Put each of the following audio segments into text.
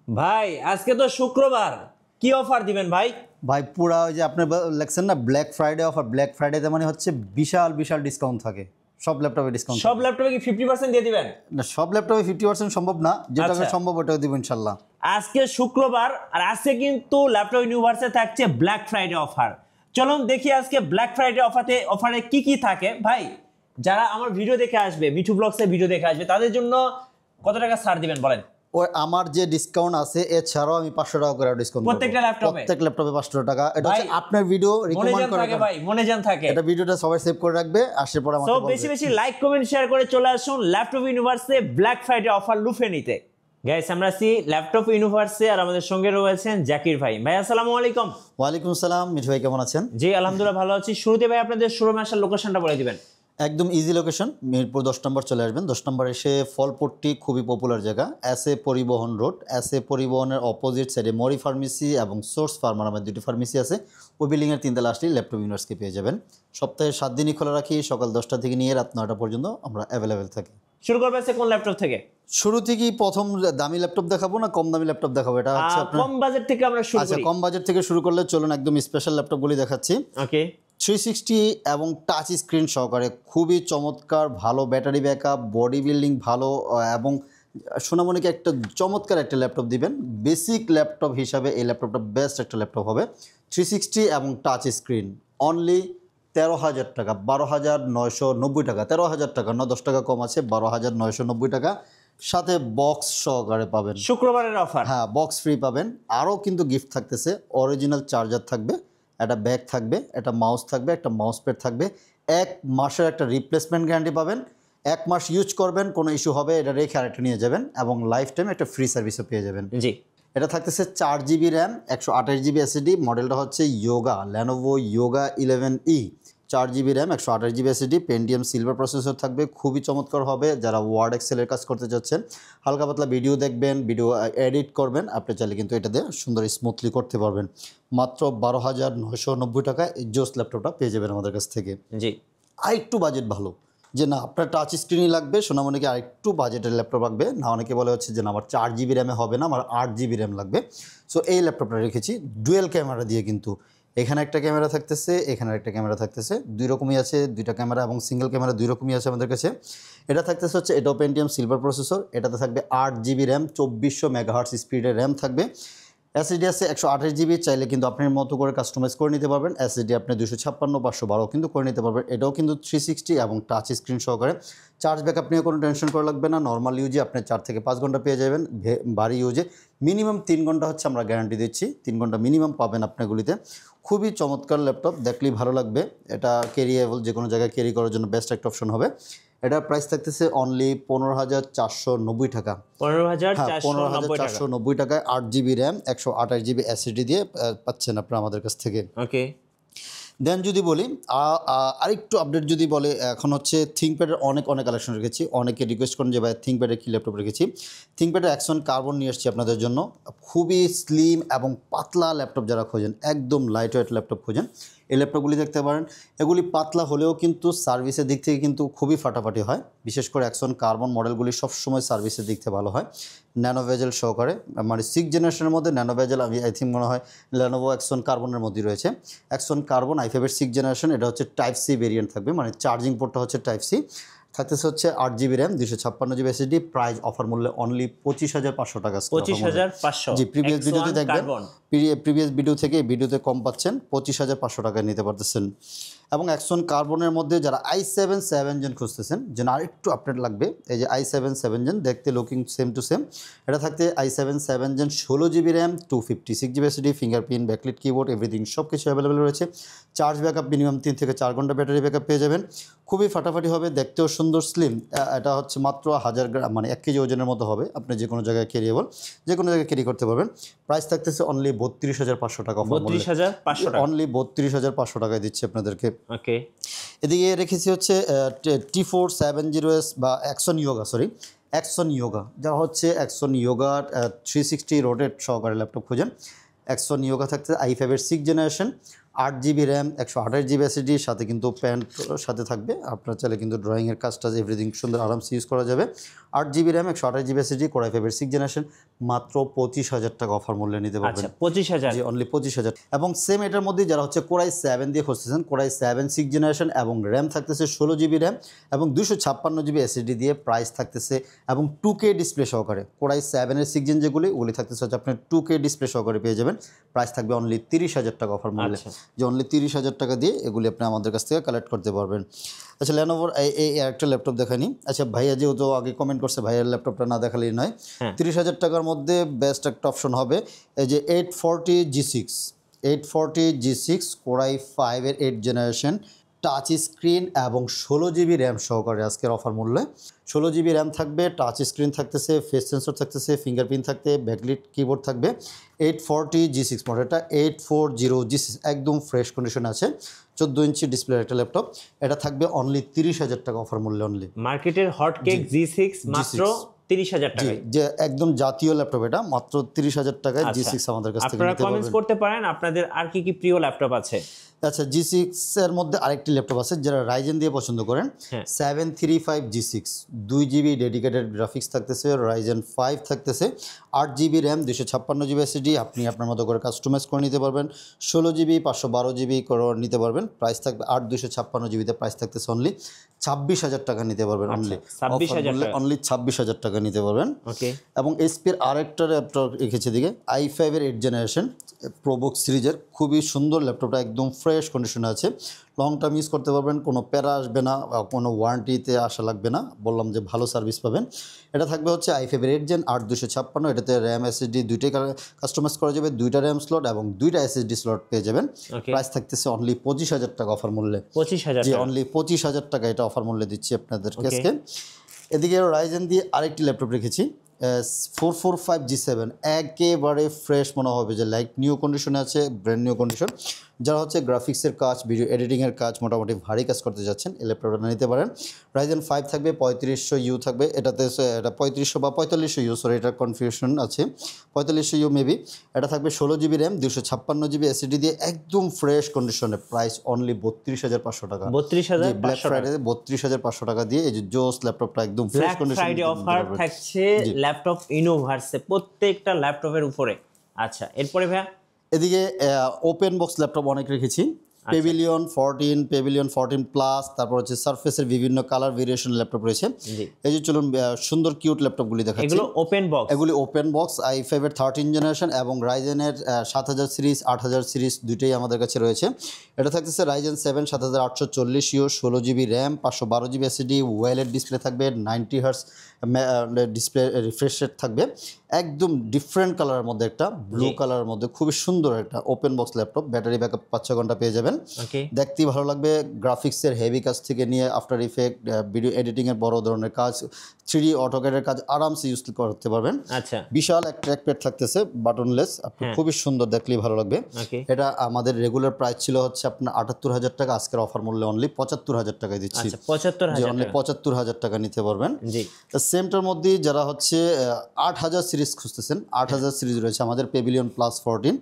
ভাই আজকে তো শুক্রবার, কি অফার দিবেন ভাই? ভাই পুরা ওই যে আপনি লেখছেন না ব্ল্যাক ফ্রাইডে অফার, ব্ল্যাক ফ্রাইডেতে মানে হচ্ছে বিশাল বিশাল ডিসকাউন্ট থাকে, সব ল্যাপটপে ডিসকাউন্ট সব ল্যাপটপে কি 50% দিয়ে দিবেন? না, সব ল্যাপটপে 50% সম্ভব না, যেটা আচ্ছা। সম্ভব ওটাও দিব ইনশাল্লাহ। আজকে শুক্রবার আর আজকে কিন্তু ল্যাপটপ ইউনিভার্সে থাকছে ব্ল্যাক ফ্রাইডে অফার। চলুন দেখি আজকে ব্ল্যাক ফ্রাইডে অফারে কি কি থাকে। ভাই যারা আমার ভিডিও দেখে আসবে, মিঠু ব্লগসের ভিডিও দেখে আসবে, তাদের জন্য কত টাকা ছাড় দিবেন বলেন? ওই আমার যে ডিসকাউন্ট আছে এছাড়াও আমি 500 টাকা করে ডিসকাউন্ট প্রত্যেকটা ল্যাপটপে? প্রত্যেক ল্যাপটপে 500 টাকা। এটা ভাই, হচ্ছে আপনার ভিডিও মনে রিকমেন্ড জান করে থাকে ভাই, মনে জান থাকে। এটা ভিডিওটা সবাই সেভ করে রাখবে, আসার পর আমাকে সো বলবে। বেশি বেশি লাইক কমেন্ট শেয়ার করে চলে আসুন ল্যাপটপ ইউনিভার্সে ব্ল্যাক ফ্রাইডে অফার লুফে নিতে। গাইস আমরা আছি ল্যাপটপ ইউনিভার্সে আর আমাদের সঙ্গে রয়েছেন জাকির ভাই। ভাই আসসালামু আলাইকুম। ওয়ালাইকুম আসসালাম, মিঠু ভাই কেমন আছেন? জি আলহামদুলিল্লাহ ভালো আছি। শুরুতে ভাই আপনাদের শোরুমে আসার লোকেশনটা বলে দিবেন। একদম ইজি লোকেশন, মিরপুর 10 নম্বর চলে আসবেন। 10 নম্বর এসে ফলপট্টি খুবই পপুলার জায়গা, এসএ পরিবহন রোড। এসএ পরিবহনের অপোজিট সাইডে মরি ফার্মেসি এবং সোর্স ফার্মার আমার দুটি ফার্মেসি আছে। ওই বিল্ডিংয়ের 3 তলা আসলেই ল্যাপটপ ইউনিভার্সকে পেয়ে যাবেন। সপ্তাহে 7 দিনই খোলা রাখি, সকাল 10টা থেকে নিয়ে রাত 9টা পর্যন্ত আমরা অ্যাভেলেবেল থাকি। শুরু করবে কোন ল্যাপটপ থেকে? শুরু থেকেই প্রথম দামি ল্যাপটপ দেখাবো না কম দামি ল্যাপটপ দেখাবো? এটা হচ্ছে আপনার কম বাজেট থেকে আমরা শুরু আচ্ছা, করি। কম বাজেট থেকে শুরু করলে চলুন, একদম স্পেশাল ল্যাপটপগুলি দেখাচ্ছি। ওকে। 360 এবং টাচ স্ক্রিন সহকারে খুবই চমৎকার, ভালো ব্যাটারি ব্যাকআপ, বডি বিল্ডিং ভালো, এবং সোনামণিকে একটা চমৎকার একটা ল্যাপটপ দিবেন। বেসিক ল্যাপটপ হিসাবে এই ল্যাপটপটা বেস্ট একটা ল্যাপটপ হবে। 360 এবং টাচ স্ক্রিন অনলি 13,000 টাকা, 12,990 টাকা। 13,000 টাকা না, 10 টাকা কম আছে, 12,990 টাকা। সাথে বক্স সহকারে পাবেন। শুক্রবারের অফার। হ্যাঁ, বক্স ফ্রি পাবেন। আরও কিন্তু গিফট থাকতেছে, অরিজিনাল চার্জার থাকবে, একটা ব্যাগ থাকবে, একটা মাউস থাকবে, একটা মাউস প্যাড থাকবে, 1 মাসের একটা রিপ্লেসমেন্ট গ্যারান্টি পাবেন। 1 মাস ইউজ করবেন, কোনো ইস্যু হবে এটা রেখে আরেকটা নিয়ে যাবেন, এবং লাইফ টাইম একটা ফ্রি সার্ভিসও পেয়ে যাবেন। জি। এটা থাকতেছে 4GB র্যাম, 128GB এসএসডি। মডেলটা হচ্ছে yoga, Lenovo yoga 11E। 4GB RAM, 128GB SSD, Pentium silver processor থাকবে, খুবই চমৎকার হবে। যারা ওয়ার্ড এক্সেলের কাজ করতে যাচ্ছেন, হালকা পাতলা ভিডিও দেখবেন, ভিডিও এডিট করবেন, আপনি চাইলে কিন্তু এটা দিয়ে সুন্দর স্মুথলি করতে পারবেন। মাত্র 12,990 টাকায় এই জোস ল্যাপটপটা পেয়ে যাবেন আমাদের কাছ থেকে। জি। আরেকটু বাজেট ভালো, যে না আপনার টাচ স্ক্রিনই লাগবে, সোনামণিকে আরেকটু বাজেটের ল্যাপটপ লাগবে না, অনেকে বলে হচ্ছে যে না আমার 4GB র্যামে হবে না, আমার 8GB র্যাম লাগবে। সো এই ল্যাপটপটা রেখেছি ডুয়েল ক্যামেরা দিয়ে, কিন্তু এখানে একটা ক্যামেরা থাকতেছে, এখানে একটা ক্যামেরা থাকতেছে, দুই রকমই আছে, দুইটা ক্যামেরা এবং সিঙ্গেল ক্যামেরা দুই রকমই আছে আমাদের কাছে। এটা থাকতেছে হচ্ছে এটাও পেন্টিয়াম সিলভার প্রসেসর, এটাতে থাকবে 8GB র্যাম, 2400 মেগাহার্টজ স্পিডের র্যাম থাকবে। এসএসডি আছে 128GB, চাইলে কিন্তু আপনার মতো করে কাস্টমাইজ করে নিতে পারবেন। এসএসডি আপনি 256, 512 কিন্তু করে নিতে পারবেন। এটাও কিন্তু 360 এবং টাচ স্ক্রিন সহকারে। চার্জ ব্যাকআপ নিয়ে কোনো টেনশন করা লাগবে না। নর্মাল ইউজে আপনি 4 থেকে 5 ঘন্টা পেয়ে যাবেন, ভারী ইউজে মিনিমাম 3 ঘন্টা হচ্ছে আমরা গ্যারান্টি দিচ্ছি, 3 ঘন্টা মিনিমাম পাবেন আপনাগুলিতে। খুবই চমৎকার ল্যাপটপ, দেখলেই ভালো লাগবে। এটা ক্যারিয়েবল, যে কোনো জায়গায় ক্যারি করার জন্য বেস্ট একটা অপশন হবে। এটার প্রাইস থাকতেছে অনলি 15,490 টাকা। 15,490 টাকায় 8GB র্যাম, 128GB এসএসডি দিয়ে পাচ্ছেন আপনারা আমাদের কাছ থেকে। ওকে। দেন যদি বলি আরেকটু আপডেট যদি বলে, এখন হচ্ছে থিঙ্কপ্যাডের অনেক কালেকশন রেখেছি। অনেকে রিকোয়েস্ট করেন যে ভাই থিঙ্কপ্যাডের কী ল্যাপটপ রেখেছি। থিঙ্কপ্যাডের অ্যাকশন কার্বন নিয়ে এসেছি আপনাদের জন্য। খুবই স্লিম এবং পাতলা ল্যাপটপ যারা খোঁজেন, একদম লাইট ওয়েট ল্যাপটপ খোঁজেন, এই ল্যাপটপগুলি দেখতে পারেন। এগুলি পাতলা হলেও কিন্তু সার্ভিসের দিক থেকে কিন্তু খুবই ফাটাফাটি হয়। বিশেষ করে অ্যাকশন কার্বন মডেলগুলি সবসময় সার্ভিসের দিক থেকে ভালো হয়, ন্যানো ভেজেল সহকারে। মানে 6 জেনারেশনের মধ্যে ন্যানো ভেজেল আমি আই থিঙ্ক মনে হয় লেনোভো অ্যাকশন কার্বনের মধ্যেই রয়েছে। অ্যাকশন কার্বন i5-এর 6 জেনারেশন, এটা হচ্ছে টাইপ সি ভেরিয়েন্ট থাকবে, মানে চার্জিং পোর্টটা হচ্ছে টাইপ সি। থাকতেছে হচ্ছে 8GB RAM, 256GB SSD. Price offer মূল্যে অনলি 25,500 টাকা। 25,500। জি, প্রিভিয়াস ভিডিওতে দেখবেন, প্রিভিয়াস ভিডিও থেকে এই ভিডিওতে কম পাচ্ছেন, 25,500 টাকায় নিতে পারতেছেন। এবং অ্যাকশন কার্বনের মধ্যে যারা i7 7 জেন খুঁজতেছেন, যেন আরেকটু আপডেট লাগবে, এই যে i7 7 জেন দেখতে লুকিং সেম টু সেম। এটা থাকতে i7 7 gen, 16GB RAM, 256GB SSD, fingerprint, backlit keyboard, everything সব কিছু অ্যাভেলেবেল রয়েছে। চার্জ ব্যাকআপ মিনিমাম 3 থেকে 4 ঘন্টা ব্যাটারি ব্যাকআপ পেয়ে যাবেন। খুবই ফাটাফাটি হবে, দেখতেও সুন্দর স্লিম। এটা হচ্ছে মাত্র 1000 গ্রাম, মানে 1 কেজি ওজনের মতো হবে। আপনি যে কোনো জায়গায় ক্যারিয়েবল, যে কোনো জায়গায় ক্যারি করতে পারবেন। প্রাইস থাকতেছে অনলি 32,500 টাকা। 32,500 টাকা, অনলি 32,500 টাকায় দিচ্ছে আপনাদেরকে। ওকে। এদিকে রেখেছি হচ্ছে T470S বা অ্যাকশন ইয়োগা, যা হচ্ছে অ্যাকশন ইয়োগা 360 রোটেট সহকারে ল্যাপটপ খুঁজেন। অ্যাকশন ইয়োগা থাকতে i5-এর 6 generation, 8 GB RAM 128 GB SSD সাথে কিন্তু প্যান্ট সাথে থাকবে, আপনার চাইলে কিন্তু ড্রয়িংয়ের কাজটা এভরিথিং সুন্দর আরামসে ইউজ করা যাবে। 8 GB RAM 128 GB SSD Core i5 6th generation, মাত্র 25,000 টাকা অফার মূল্যে নিতে পারবেন। আচ্ছা 25,000, জি অনলি 25,000। এবং সেম এটার মধ্যে যারা হচ্ছে Core i7 দিয়ে খুঁজতেছেন, Core i7 6th জেনারেশন এবং র্যাম থাকতেছে 16 GB র্যাম এবং 256 GB SSD দিয়ে প্রাইস থাকতেছে এবং 2K ডিসপ্লে সহকারে। Core i7 এর 6th জেন যেগুলি ওগুলি থাকতেছে হচ্ছে আপনার 2K ডিসপ্লে সহকারে পেয়ে যাবেন। প্রাইস থাকবে অনলি 30,000 টাকা অফার মূল্যে। যে অনলি 30,000 টাকা দিয়ে এগুলি আপনি আমাদের কাছ থেকে কালেক্ট করতে পারবেন। আচ্ছা লেনোভোর এই একটা ল্যাপটপ দেখানি। আচ্ছা ভাইয়া যেহেতু আগে কমেন্ট করছে ভাইয়ের ল্যাপটপটা না দেখালেই নয়, 30,000 টাকার মধ্যে বেস্ট একটা অপশন হবে এই যে 840G6 Core i5 এর 8th জেনারেশন, টাচ স্ক্রিন এবং 16 GB র্যাম সহকারে আজকের অফার মূল্যে। 16 GB র্যাম থাকবে, টাচ স্ক্রিন থাকতেছে, ফেস সেন্সর থাকতেছে, ফিঙ্গারপ্রিন্ট থাকতে, ব্যাকলিট কিবোর্ড থাকবে। 840G6 মডেলটা 840G6 একদম ফ্রেশ কন্ডিশন আছে, 14 ইঞ্চি ডিসপ্লের একটা ল্যাপটপ। এটা থাকবে অনলি 30,000 টাকা অফার মূল্যে অনলি। মার্কেটের হট কেক G6 মাত্র 30,000 টাকায়। যে একদম জাতীয় ল্যাপটপ, এটা মাত্র 30,000 টাকায় G6 আমাদের কাছ থেকে আপনারা নিতে কমেন্টস পারবেন। করতে পারেন আপনাদের আর কি কি প্রিয় ল্যাপটপ আছে। আচ্ছা G6 এর মধ্যে আরেকটি ল্যাপটপ আছে যারা রাইজেন দিয়ে পছন্দ করেন, 735G6 2GB ডেডিকেটেড গ্রাফিক্স থাকতেছে, রাইজেন 5 থাকতেছে, 8GB র্যাম 256GB SSD আপনি আপনার মতো করে কাস্টমাইজ করে নিতে পারবেন। 16GB 512GB করে নিতে পারবেন। প্রাইস থাকবে 8 256GB তে প্রাইস থাকতেছে অনলি 26,000 টাকা নিতে পারবেন অনলি। 26,000 টাকা অনলি 26,000 টাকা নিতে পারবেন। ওকে। এবং এসপির আরেকটা ল্যাপটপ রেখেছে দিকে i5 এর 8th জেনারেশন প্রোবুক সিরিজের, খুবই সুন্দর ল্যাপটপটা, একদম ফ্রেশ কন্ডিশনে আছে, লং টার্ম ইউজ করতে পারবেন, কোনো প্যারা আসবে না, কোনো ওয়ারেন্টিতে আসা লাগবে না, বললাম যে ভালো সার্ভিস পাবেন। এটা থাকবে হচ্ছে i5 এর 8th জেন 8 256, এটাতে র্যাম SSD দুইটাই কাস্টমাইজ করা যাবে, 2টা র্যাম স্লট এবং 2টা SSD স্লট পেয়ে যাবেন। প্রাইস থাকতেছে অনলি 25,000 টাকা অফার মূল্যে। 25,000 জি টাকা, অনলি 25,000 টাকা এটা অফার মূল্যে দিচ্ছি আপনাদের কাছে। এদিকে রাইজেন দিয়ে আরেকটি ল্যাপটপ রেখেছি 445G7, একেবারে ফ্রেশ মনে হবে যে লাইক নিউ কন্ডিশনে আছে, ব্র্যান্ড নিউ কন্ডিশন। যারা হচ্ছে গ্রাফিক্সের কাজ, ভিডিও এডিটিংয়ের কাজ, মোটামুটি ভারী কাজ করতে যাচ্ছেন, এই ল্যাপটপটা নিতে পারেন। রাইজেন 5 থাকবে, 3500U থাকবে, এটাতে এটা 3500 বা 4500U, সরি এটা কনফিউশন আছে, 4500U মেবি। এটা থাকবে 16GB র্যাম 256GB SSD দিয়ে একদম ফ্রেশ কন্ডিশনে। প্রাইস অনলি 32,500 টাকা। 32,500 ব্ল্যাক ফ্রাইডে 32,500 টাকা দিয়ে এই যে জোস ল্যাপটপটা একদম ফ্রেশ ব্ল্যাক কন্ডিশনে ফ্রাইডে অফার থাকছে ল্যাপটপ ইনোভার্সে প্রত্যেকটা ল্যাপটপের উপরে। আচ্ছা এরপরে ভাইয়া এদিকে ওপেন বক্স ল্যাপটপ অনেক রেখেছি, পেভিলিয়ন 14, পেভিলিয়ন 14 প্লাস, তারপর হচ্ছে সারফেসের বিভিন্ন কালার ভেরিয়েশন ল্যাপটপ রয়েছে। এই যে চলুন সুন্দর কিউট ল্যাপটপগুলি দেখাচ্ছি। এগুলো ওপেন বক্স, এগুলি ওপেন বক্স i5 এর 13th জেনারেশন এবং রাইজেনের 7000 সিরিজ 8000 সিরিজ দুইটাই আমাদের কাছে রয়েছে। এটা থাকতেছে Ryzen 7 7840U, 16GB RAM 512GB SSD, OLED display থাকবে, 90Hz ডিসপ্লে রিফ্রেশ রেট থাকবে, একদম ডিফারেন্ট কালারের মধ্যে একটা ব্লু কালারের মধ্যে খুবই সুন্দর একটা open box laptop. Battery backup 5-6 ঘন্টা পেয়ে যাবেন, দেখতেই ভালো লাগবে। গ্রাফিক্সের হেভি কাজ থেকে নিয়ে আফটার ইফেক্ট, ভিডিও এডিটিংয়ের বড় ধরনের কাজ, 3D অটোক্যাডের কাজ আরামসে ইউজ করতে পারবেন। আচ্ছা বিশাল এক ট্র্যাকপ্যাড থাকতেছে বাটনলেস, আপনি খুবই সুন্দর, দেখলেই ভালো লাগবে। এটা আমাদের রেগুলার প্রাইস ছিল হচ্ছে আপনার 78,000 টাকা, আজকের অফার মূল্যে অনলি 75,000 টাকায় দিচ্ছি। 75,000 অনলি 75,000 টাকা নিতে পারবেন। জি সেমটার মধ্যে যারা হচ্ছে 8000 সিরিজ খুঁজতেছেন, 8000 সিরিজ রয়েছে আমাদের, পেভিলিয়ন প্লাস 14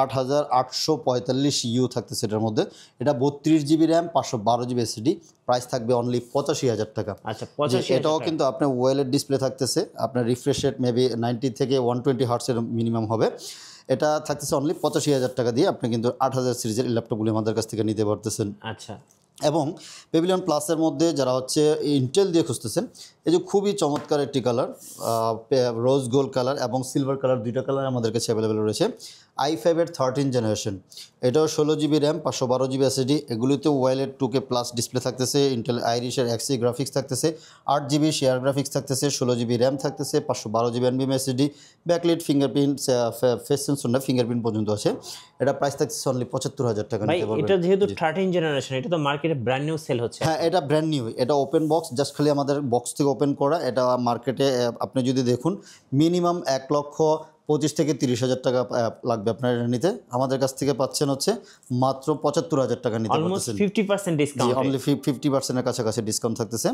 8845U থাকতেছে এটার মধ্যে। এটা 32GB RAM 512GB SSD, price থাকবে অনলি 85,000 টাকা। আচ্ছা 85,000 এটাও কিন্তু আপনার ওয়েলেড ডিসপ্লে থাকতেছে, আপনার রিফ্রেশ রেট মেবি 90 থেকে 120 Hz মিনিমাম হবে। এটা থাকতেছে অনলি 85,000 টাকা দিয়ে আপনি কিন্তু 8000 সিরিজের ল্যাপটপগুলি আমাদের কাছ থেকে নিতে পারতেছেন। আচ্ছা এবং পেভিলিয়ন প্লাসের মধ্যে যারা হচ্ছে ইন্টেল দিয়ে খুঁজতেছেন, এই যে খুবই চমৎকার একটি কালার, রোজ গোল্ড কালার এবং সিলভার কালার, দুইটা কালার আমাদের কাছে অ্যাভেলেবেল রয়েছে। i5 এর 13th জেনারেশন, এটাও 16GB র্যাম 512GB SSD, এগুলিতে ওয়েলেড 2K প্লাস ডিসপ্লে থাকতেছে, ইন্টেল আইরিশের XE গ্রাফিক্স থাকতেছে, 8GB শেয়ার গ্রাফিক্স থাকতেছে, 16GB র্যাম থাকতেছে, 512GB NVMe SSD, backlit fingerprint, face sensor না ফিঙ্গারপ্রিন্ট পর্যন্ত আছে। এটা প্রাইস থাকতেছে অনলি 75,000 টাকা নিতে পারবেন। এটা যেহেতু 13th জেনারেশন, এটা তো মার্কেটে ব্র্যান্ড নিউ সেল হচ্ছে। হ্যাঁ এটা ব্র্যান্ড নিউ, এটা ওপেন বক্স, জাস্ট খালি আমাদের বক্স থেকে ওপেন করা। এটা মার্কেটে আপনি যদি দেখুন মিনিমাম 25 থেকে 30,000 টাকা লাগবে আপনার এটা নিতে। আমাদের কাছ থেকে পাচ্ছেন হচ্ছে মাত্র 75,000 টাকা নিতে অলমোস্ট পারতেছেন। 50% ডিসকাউন্ট। অনলি 50% এর কাছাকাছি ডিসকাউন্ট থাকতেছে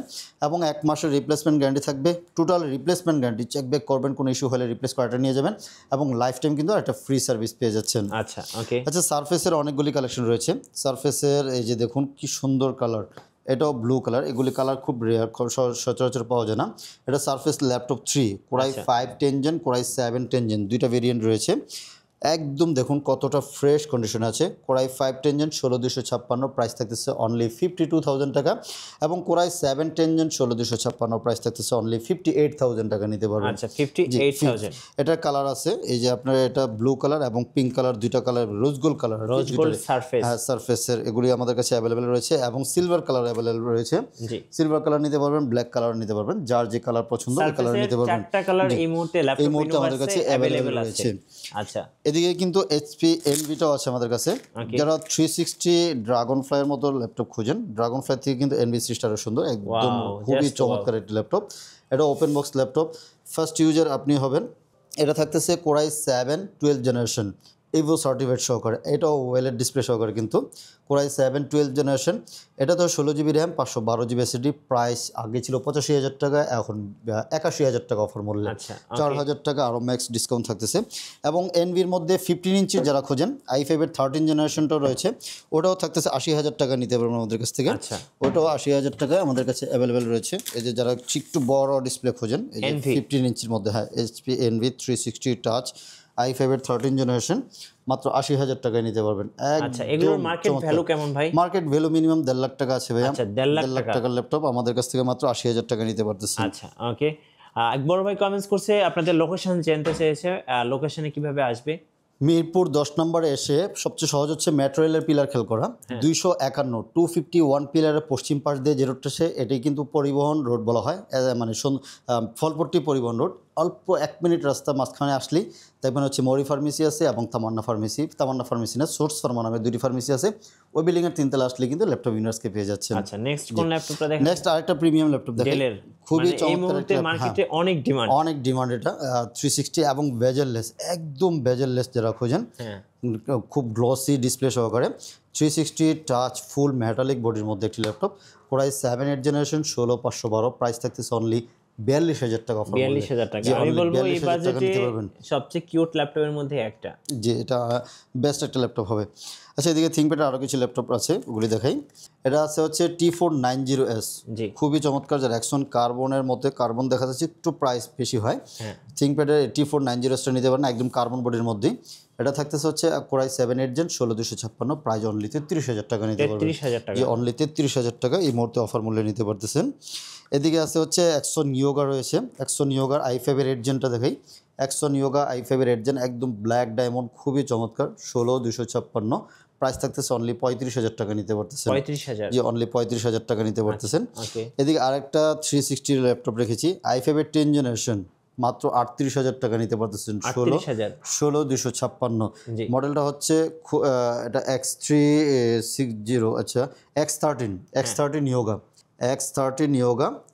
এবং 1 মাসের রিপ্লেসমেন্ট গ্যারান্টি থাকবে। Total replacement guarantee, check back করবেন, কোনো ইস্যু হলে রিপ্লেস করাটা নিয়ে যাবেন এবং লাইফ টাইম কিন্তু একটা ফ্রি সার্ভিস পেয়ে যাচ্ছেন। আচ্ছা ওকে। আচ্ছা, সারফেসের অনেকগুলি কালেকশন রয়েছে। সারফেসের এই যে দেখুন কি সুন্দর কালার, এটাও ব্লু কালার। এগুলি কালার খুব রেয়ার, সচরাচর পাওয়া যায় না। এটা surface laptop 3 core i 5 10 gen, core i 7 10 gen, দুইটা ভেরিয়েন্ট রয়েছে। একদম দেখুন কতটা ফ্রেশ কন্ডিশন আছে। কোরাই 5 10 জেন 16256, প্রাইস থাকতেছে অনলি 52,000 টাকা এবং কোরাই 7 10 জেন 16256, প্রাইস থাকতেছে অনলি 58,000 টাকা নিতে পারবেন। আচ্ছা 58,000। এটার কালার আছে এই যে আপনার, এটা ব্লু কালার এবং পিঙ্ক কালার, দুইটা colour, rose gold colour, rose gold surface. হ্যাঁ সারফেসের এগুলি আমাদের কাছে অ্যাভেলেবেল রয়েছে এবং সিলভার কালার অ্যাভেলেবেল রয়েছে। জি, সিলভার কালার নিতে পারবেন, ব্ল্যাক কালার নিতে পারবেন, যার যে কালার পছন্দ ওই কালার নিতে পারবেন। চারটা কালার এই মুহূর্তে ল্যাপটপ আমাদের কাছে অ্যাভেলেবেল রয়েছে। আচ্ছা, এদিকে কিন্তু HP এনভিটাও আছে আমাদের কাছে। যারা 360 ড্রাগন ফ্লাইয়ের মতো ল্যাপটপ খুঁজেন, ড্রাগন ফ্লাই থেকে কিন্তু NV সিরিজটা আরো সুন্দর, একদম খুবই চমৎকার একটি ল্যাপটপ। এটা open box laptop, first user আপনি হবেন। এটা থাকতেছে কোরাই 7 12 জেনারেশন ইভো সার্টিফাইড সহকারে, এটাও ওয়েলের ডিসপ্লে সহকারে কিন্তু কোরাই 7 12 জেনারেশন। এটা তো 16GB RAM, 512GB SSD। Price আগে ছিল 85,000 টাকা, এখন 81,000 টাকা অফার মূল্যে। 4,000 টাকা আরও ম্যাক্স ডিসকাউন্ট থাকতেছে। এবং এনভির মধ্যে 15 ইঞ্চির যারা খোঁজেন, i5 এর 13 জেনারেশনটাও রয়েছে, ওটাও থাকতেছে 80,000 টাকা নিতে পারবেন আমাদের কাছ থেকে। ওটাও 80,000 টাকায় আমাদের কাছে অ্যাভেলেবেল রয়েছে। এই যে যারা একটু বড় ডিসপ্লে খোঁজেন, এই যে 15 ইঞ্চির মধ্যে, হ্যাঁ HP এনভি 360 টাচ i5 এর 13 জেনারেশন মাত্র 80,000 টাকায় নিতে পারবেন। আচ্ছা, এগুলোর মার্কেট ভ্যালু কেমন ভাই? মার্কেট ভ্যালু মিনিমাম 1.5 লাখ টাকা আছে ভাইয়া। আচ্ছা 1.5 লাখ টাকার ল্যাপটপ আমাদের কাছ থেকে মাত্র 80,000 টাকা নিতে পারতেছেন। আচ্ছা ওকে। আকবর ভাই কমেন্টস করছে আপনাদের লোকেশন জানতে চেয়েছে, লোকেশনে কিভাবে আসবে? মিরপুর 10 নম্বরে এসে সবচেয়ে সহজ হচ্ছে মেট্রো রেলের পিলার খেল করা। 251 251 পিলারের পশ্চিম পাশ দিয়ে যে রোডটা, এটাই কিন্তু পরিবহন রোড বলা হয়, মানে ফলপট্টি পরিবহন রোড। অল্প 1 মিনিট রাস্তা মাঝখানে আসলেই দেখবেন হচ্ছে মরি ফার্মেসি আছে এবং তামান্না ফার্মেসি না, সোর্স ফার্মা নামে দুটি ফার্মেসি আছে। ওই বিল্ডিংয়ের 3 তলা আসলে কিন্তু ল্যাপটপ ইউনিভার্সকে পেয়ে যাচ্ছেন। আচ্ছা, নেক্সট কোন ল্যাপটপটা দেখেন? নেক্সট আরেকটা প্রিমিয়াম ল্যাপটপ দেখেন, খুবই চমৎকার একটা মার্কেটে অনেক ডিমান্ড। এটা 360 এবং বেজেললেস, একদম বেজেললেস যারা খোঁজেন, খুব গ্লসি ডিসপ্লে সহকারে 360 টাচ ফুল মেটালিক বডির মধ্যে একটি ল্যাপটপ। কোরাই 7 8 জেনারেশন 16512, প্রাইস থাকতেছে অনলি 42,000 টাকা অফার। 42,000 টাকা। আমি বলবো এই বাজেটে সবচেয়ে কিউট ল্যাপটপের মধ্যে একটা, যে এটা বেস্ট একটা ল্যাপটপ হবে। আচ্ছা, এদিকে থিংকপ্যাডের আরও কিছু ল্যাপটপ আছে, ওগুলি দেখাই। এটা আছে হচ্ছে T490S, খুবই চমৎকার। যার অ্যাকশন কার্বনের মধ্যে, কার্বন দেখা যাচ্ছে একটু প্রাইস বেশি হয়, থিংকপ্যাডের T490Sটা নিতে পারেন, একদম কার্বন বডির মধ্যেই। এটা থাকতেছে হচ্ছে কোরাই 7 8 জেন 16256, প্রাইস অনলি 33,000 টাকা নিতে পারবেন। 33,000 টাকা, অনলি 33,000 টাকা এই মুহূর্তে অফার মূল্যে নিতে পারতেছেন। এদিকে আছে হচ্ছে অ্যাকশন নিয়োগা রয়েছে। অ্যাকশন নিয়োগার i5 এর 8 জেনটা দেখাই। অ্যাকশন নিয়োগা i5 এর 8 জেন, একদম ব্ল্যাক ডায়মন্ড, খুবই চমৎকার, 16256, প্রাইস থাকতেছে অনলি 35,000 টাকা নিতে পারতেছেন। 35,000, অনলি 35,000 টাকা নিতে পারতেছেন। এদিকে আরেকটা 360 ল্যাপটপ রেখেছি, i5 এর 10 জেনারেশন, মাত্র 38,000 টাকা নিতে পারতেছেন। 16256, মডেলটা হচ্ছে এটা X360, আচ্ছা X13 নিয়োগা।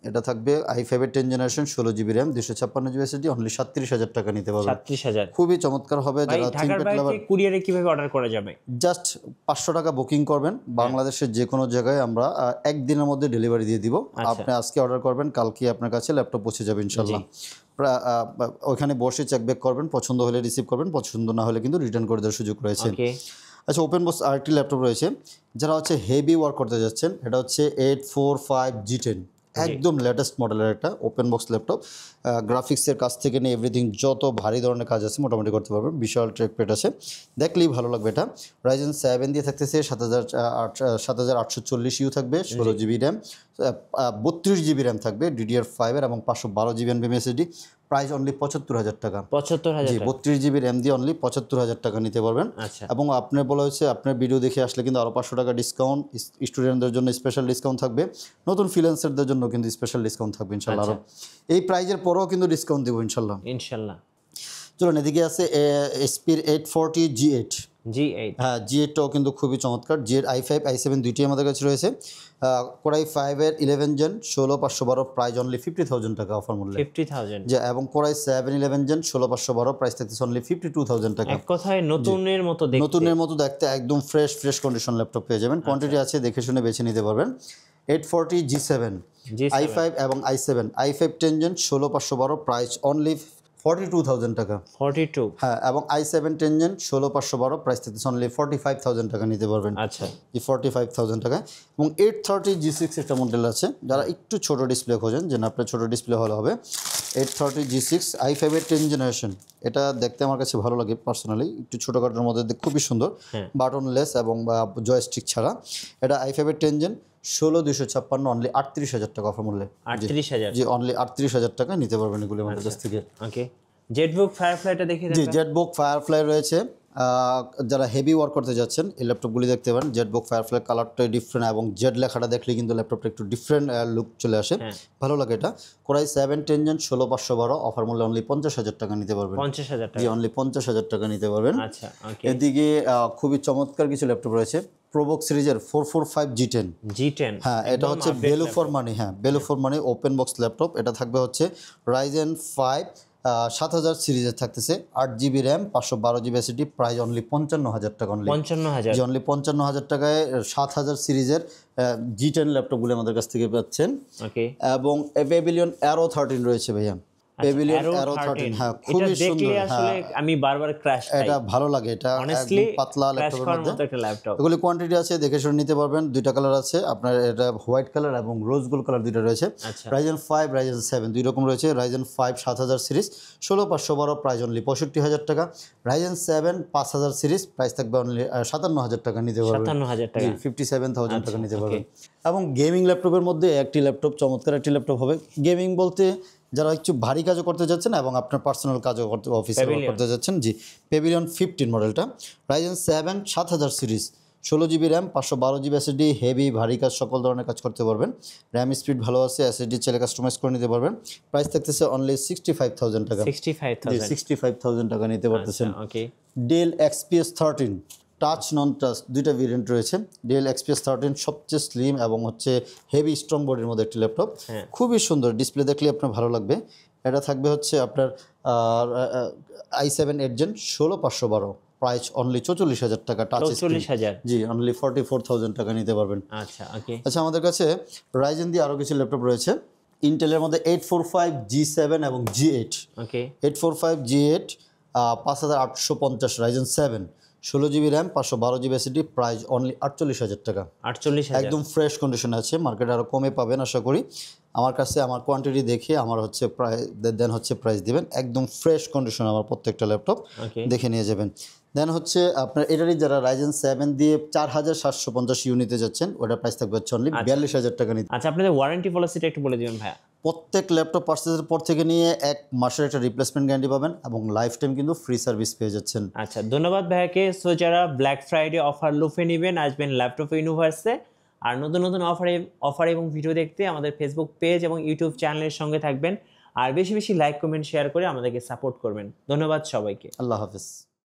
এটা থাকবে i5 এর 10 generation, 16GB RAM, 256GB SSD, only 37,000 টাকা নিতে পারবেন। 37,000, খুবই চমৎকার হবে। যারা থিংকপ্যাড লাভার, কুরিয়ারে কিভাবে অর্ডার করা যাবে? জাস্ট 500 টাকা বুকিং করবেন, বাংলাদেশের যে কোনো জায়গায় আমরা একদিনের মধ্যে ডেলিভারি দিয়ে দিব। আপনি আজকে অর্ডার করবেন, কালকে আপনার কাছে ল্যাপটপ পৌঁছে যাবে ইনশাল্লাহ। ওইখানে বসে চেক ব্যাক করবেন, পছন্দ হলে রিসিভ করবেন, পছন্দ না হলে কিন্তু রিটার্ন করে দেওয়ার সুযোগ রয়েছে। আচ্ছা, ওপেন বক্স আরেকটি ল্যাপটপ রয়েছে, যারা হচ্ছে হেভি ওয়ার্ক করতে যাচ্ছেন। এটা হচ্ছে 845G10, একদম লেটেস্ট মডেলের একটা ওপেন বক্স ল্যাপটপ। গ্রাফিক্সের কাছ থেকে নিয়ে এভরিথিং, যত ভারী ধরনের কাজ আছে মোটামুটি করতে পারবেন। বিশাল ট্র্যাকপ্যাড আছে, দেখলেই ভালো লাগবে। এটা Ryzen 7 দিয়ে থাকতেছে, 7840U থাকবে, 16GB র্যাম, 32GB র্যাম থাকবে DDR5 এর এবং 512GB NVMe SSD। Price only 75,000 টাকা। 75,000, 32GB র্যাম দিয়ে অনলি 75,000 টাকা নিতে পারবেন। এবং আপনার বলা হয়েছে আপনার ভিডিও দেখে আসলে কিন্তু আরও 500 টাকা ডিসকাউন্ট, স্টুডেন্টদের জন্য স্পেশাল ডিসকাউন্ট থাকবে, নতুন ফ্রিল্যান্সারদের জন্য কিন্তু স্পেশাল ডিসকাউন্ট থাকবে ইনশাল্লাহ। আরও এই প্রাইজের পরেও কিন্তু ডিসকাউন্ট দেবো ইনশাল্লাহ। ইনশাল্লাহ। চলুন, এদিকে আছে HP 840G8, G8 হ্যাঁ G8টাও কিন্তু খুবই চমৎকার। G8 i5 i7 দুইটি আমাদের কাছে রয়েছে। কোরাই 5 এর 11 জেন 16512 প্রাইস অনলি 50,000 টাকা অফার মূল্যে। 50,000 যে এবং কোরাই 7 11 জেন 16512 প্রাইস থাকতেছে অনলি 52,000 টাকা। এক কথায় নতুনের মতো দেখতে, নতুনের মতো দেখতে একদম ফ্রেশ কন্ডিশন ল্যাপটপ পেয়ে যাবেন। কোয়ান্টিটি আছে, দেখে শুনে বেছে নিতে পারবেন। 840 G7 i5 এবং i7 i5 10 gen 16512 price only 42,000 টাকা। 42 হ্যাঁ এবং i7 10 জেন 16512 প্রাইস থাকতেছে অনলি 45,000 টাকা নিতে পারবেন। আচ্ছা, এই 45,000 টাকা। এবং 830 G6 একটা মডেল আছে, যারা একটু ছোট ডিসপ্লে খোঁজেন, যে না আপনার ছোট ডিসপ্লে হলে হবে। 830 G6 i5 এর 10 জেনারেশন, এটা দেখতে আমার কাছে ভালো লাগে পার্সোনালি, একটু ছোটোখাটোর মধ্যে খুবই সুন্দর, বাটনলেস এবং জয়স্টিক ছাড়া। এটা i5 এর 10 জেন 16256 অনলি 38,000 টাকা অফার মূল্যে। 38,000 জি অনলি 38,000 টাকা নিতে পারবেন এগুলো আমাদের কাছ থেকে। ওকে, জেটবুক ফায়ারফ্লাইটা দেখে জি জেটবুক ফায়ারফ্লাই রয়েছে। যারা হেভি ওয়ার্ক করতে যাচ্ছেন এই ল্যাপটপগুলি দেখতে পারেন। জেটবুক ফায়ারফ্লাই কালারটাই ডিফারেন্ট এবং জেড লেখাটা দেখলে কিন্তু ল্যাপটপটা একটু ডিফারেন্ট লুক চলে আসে, ভালো লাগে এটা। কোরাই 7 10 জেন 16512 অফার মূল্যে অনলি 50,000 টাকা নিতে পারবেন। 50,000 টাকা, জি অনলি 50,000 টাকা নিতে পারবেন। আচ্ছা ওকে। এদিকে খুবই চমৎকার কিছু ল্যাপটপ রয়েছে। প্রোবুক সিরিজের 445 G10। হ্যাঁ এটা হচ্ছে ভ্যালু ফর মানি, হ্যাঁ value for money open box laptop. এটা থাকবে হচ্ছে Ryzen 5 7000 সিরিজের থাকতেছে, 8GB RAM 512GB SSD, price only 55,000 টাকা। অনলি 55,000, জি অনলি 55,000 টাকায় 7000 সিরিজের G10 ল্যাপটপগুলো আমাদের কাছ থেকে পাচ্ছেন। ওকে। এবং প্যাভিলিয়ন অ্যারো 13 রয়েছে ভাইয়া। প্যাভিলিয়ন অ্যারো 13, হ্যাঁ খুবই সুন্দর। আসলে আমি বারবার ক্র্যাশ খাই, এটা ভালো লাগে, এটা একদম পাতলা ল্যাপটপের মধ্যে একটা ল্যাপটপ। এগুলি কোয়ান্টিটি আছে, দেখে শুনে নিতে পারবেন। দুইটা কালার আছে আপনার, এটা হোয়াইট কালার এবং রোজ গোল্ড কালার দুইটা রয়েছে। Ryzen 5 Ryzen 7 দুই রকম রয়েছে। Ryzen 5 7000 সিরিজ 16512 প্রাইস অনলি 65,000 টাকা। Ryzen 7 5000 সিরিজ প্রাইস থাকবে অনলি 57,000 টাকা নিতে পারবেন। 57,000 টাকা, 57,000 টাকা নিতে পারবেন। এবং গেমিং ল্যাপটপের মধ্যে একটি ল্যাপটপ, চমৎকার একটি ল্যাপটপ হবে। গেমিং বলতে যারা একটু ভারী কাজও করতে যাচ্ছেন এবং আপনার পার্সোনাল কাজও করতে, অফিসে করতে যাচ্ছেন, জি প্যাভিলিয়ন 15 মডেলটা। Ryzen 7 7000 series 16GB RAM 512GB SSD, heavy ভারী কাজ সকল ধরনের কাজ করতে পারবেন। র্যাম স্পিড ভালো আছে, SSD চাইলে কাস্টমাইজ করে নিতে পারবেন। প্রাইস থাকতেছে অনলি 65,000 টাকা। 65,000 টাকা নিতে পারতেছেন। Okay. Dell XPS 13 touch non touch দুইটা ভেরিয়েন্ট রয়েছে। ডেল XPS 13 সবচেয়ে স্লিম এবং হচ্ছে হেভি স্ট্রং বডির মধ্যে একটি ল্যাপটপ, খুবই সুন্দর, ডিসপ্লে দেখলে আপনার ভালো লাগবে। এটা থাকবে হচ্ছে আপনার i7 8 জেন 16512 প্রাইস অনলি 44,000 টাকা। টাচ 44,000, জি অনলি 44,000 টাকা নিতে পারবেন। আচ্ছা ওকে। আচ্ছা আমাদের কাছে রাইজেন দিয়ে আরও কিছু ল্যাপটপ রয়েছে। ইন্টেলের মধ্যে 845 G7 এবং G8। ওকে। 845 G8 5850 Ryzen 7 16GB RAM 512GB SSD, price only 48,000 টাকা। 48,000 একদম ফ্রেশ কন্ডিশনে আছে, মার্কেটে আরও কমে পাবেন আশা করি। আমার কাছে আমার কোয়ান্টিটি দেখে আমার হচ্ছে দেন হচ্ছে প্রাইস দিবেন। একদম ফ্রেশ কন্ডিশন আমার প্রত্যেকটা ল্যাপটপ, দেখে নিয়ে যাবেন। দেন হচ্ছে আপনার এটারই যারা Ryzen 7 দিয়ে 4750 ইউনিটে যাচ্ছেন, ওটার প্রাইস থাকবে হচ্ছে অনলি 42,000 টাকা নিতে। আচ্ছা আপনাদের ওয়ারেন্টি পলিসিটা একটু বলে দিবেন ভাইয়া। প্রত্যেক ল্যাপটপ পারচেজের পর থেকে নিয়ে 1 মাসের একটা রিপ্লেসমেন্ট গ্যারান্টি পাবেন এবং লাইফ টাইম কিন্তু ফ্রি সার্ভিস পেয়ে যাচ্ছেন। আচ্ছা ধন্যবাদ ভাইয়াকে। সো যারা ব্ল্যাক ফ্রাইডে অফার লুফে নেবেন, আসবেন ল্যাপটপ ইউনিভার্সে। আর নতুন নতুন অফার এবং ভিডিও দেখতে আমাদের ফেসবুক পেজ এবং ইউটিউব চ্যানেলের সঙ্গে থাকবেন। আর বেশি বেশি লাইক কমেন্ট শেয়ার করে আমাদেরকে সাপোর্ট করবেন। ধন্যবাদ সবাইকে। আল্লাহ হাফেজ।